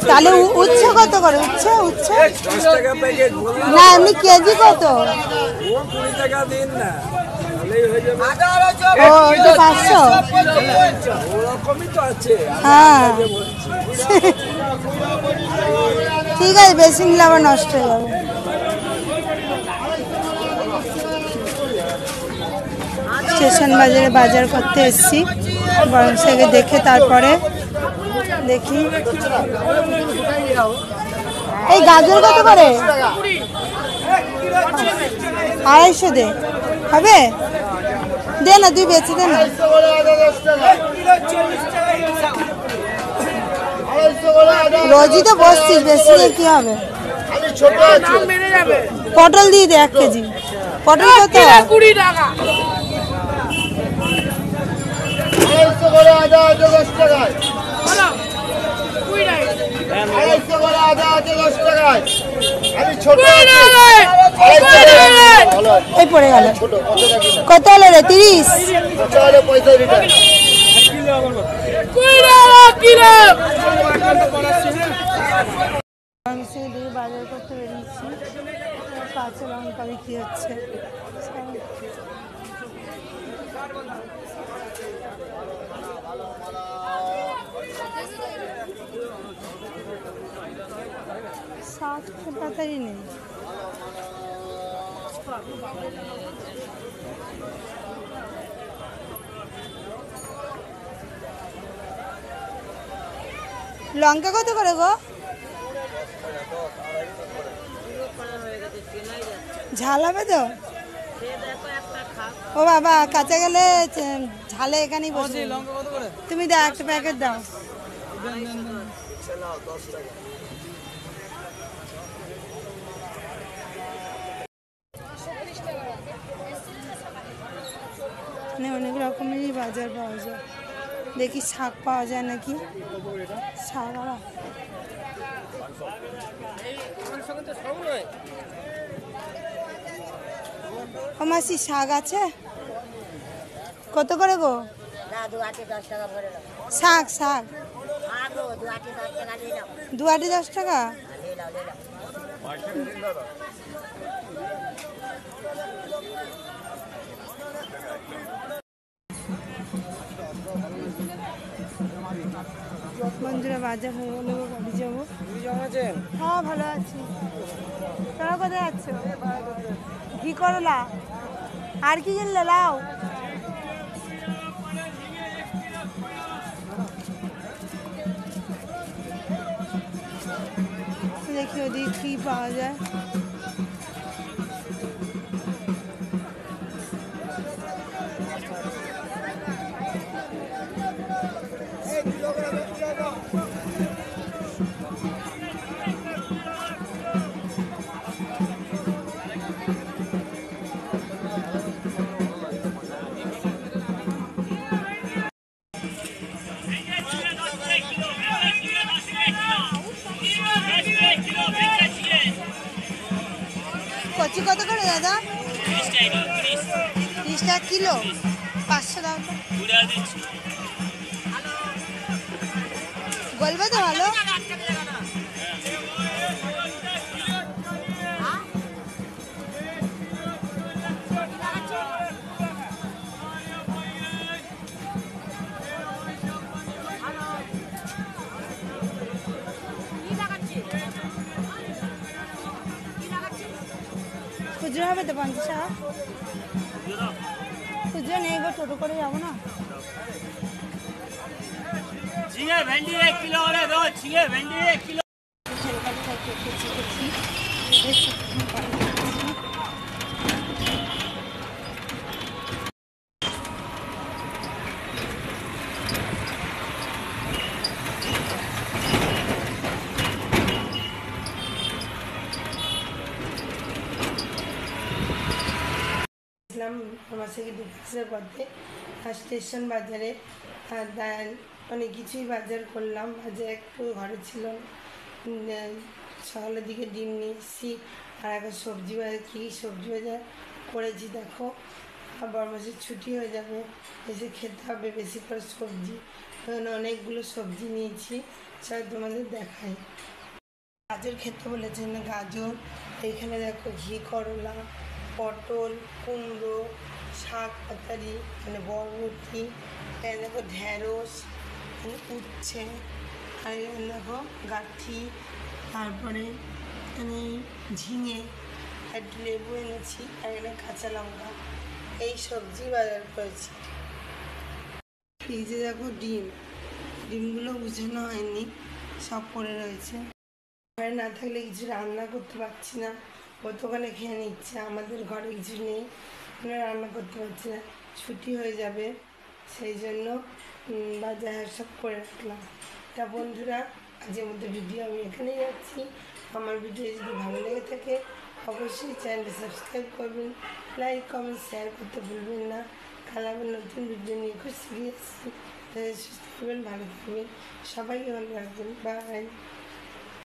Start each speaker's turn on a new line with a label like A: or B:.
A: তাহলে উচ্ছে কত করে? উচ্ছে উচ্ছে না এমনি কেজি কত?
B: 20 টাকা দিন না,
A: ও ওইটা 500।
B: ওরকমই তো আছে।
A: হ্যাঁ ঠিক আছে, বেশি নিলে আবার নষ্ট হয়ে যাবে। স্টেশন বাজারে বাজার করতে এসেছি, বরং সেকে দেখে তারপরে দেখি। এই গাজর কত করে? 250 দে, হবে? দে না, তুই বেচে দে না। রোজই তো বসছিস, বেশি দিয়ে কি হবে? পটল দিয়ে দে 1 কেজি। পটল কত?
C: 20 টাকা।
A: এই পড়ে গেল। কত হলো রে? 30। বাজার করতে বেরিয়েছি, কাঁচা লঙ্কা বিক্রি হচ্ছে। শাক পাতাই নেই। লঙ্কা কত করে গো? ঝাল হবে তো? ও বাবা, কাঁচা গেলে ঝালে এখানেই বসে। তুমি দাও, একটা প্যাকেট দাও। অনেক রকমেরই বাজার পাওয়া যায়। দেখি শাক পাওয়া যায় নাকি। শাক ও মাসি, শাক আছে? কত করে গো? শাক শাক 2 আটি 10 টাকা। বন্ধুরা, বাজার হয়ে গেলে বাড়ি যাবো। হ্যাঁ ভালো আছি। তোরা কোথায় যাচ্ছ? ঘি করলা আর কি কিনলে? লাও। দেখি ওদিকে কি পাওয়া যায়। কচি কত করে দাদা? 30 টাকা কিলো। 500 দাও তো। বলবে তো ভালো। খুচরো হবে তো 50 টাকা? খুচরো নেই গো, টোটো করে যাবো না।
C: झींगे भिंडी 1 किलो और दो। झींगे भिंडी 1 किलो।
A: আমার থেকে ডিফেন্সের পথে স্টেশন বাজারে অনেক কিছুই বাজার করলাম। বাজার একটু ঘরে ছিল, সকালের দিকে ডিম নিয়ে এসেছি। আর এখন সবজি বাজার, কী সবজি বাজার করেছি দেখো। আর বড় মাসের ছুটি হয়ে যাবে, এসে খেতে হবে বেশি করে সবজি। কারণ অনেকগুলো সবজি নিয়েছি, সব তোমাদের দেখাই। গাজর খেতে বলেছেন, গাজর। এইখানে দেখো ঘি করলা, পটল, কুমড়ো, শাক পাতারি, মানে বরবটি, এখানে দেখো ঢ্যাঁড়স, এখানে উচ্ছে, আর এখানে দেখো গাঠি, তারপরে এখানে ঝিঙে, একটু লেবু এনেছি, আর এখানে কাঁচা লঙ্কা। এই সবজি বাজার করেছি। ফ্রিজে দেখো ডিমগুলো গুছানো হয়নি, সব পড়ে রয়েছে। ঘরে না থাকলে কিছু রান্না করতে পারছি না, ও তো ওখানে খেয়ে নিচ্ছে, আমাদের ঘরে কিছু নেই, আমরা রান্না করতে পারছি না, ছুটি হয়ে যাবে, সেই জন্য বাজার সব করে রাখলাম। তা বন্ধুরা, আজকের মতো ভিডিও আমি এখানেই যাচ্ছি। আমার ভিডিও যদি ভালো লেগে থাকে অবশ্যই চ্যানেলটি সাবস্ক্রাইব করবেন, লাইক কমেন্ট শেয়ার করতে ভুলবেন না। কাল আবার নতুন ভিডিও নিয়ে খুব সিরিয়াস সুস্থ থাকবেন, ভালো থাকবেন, সবাইকে ভালো রাখবেন। বাই।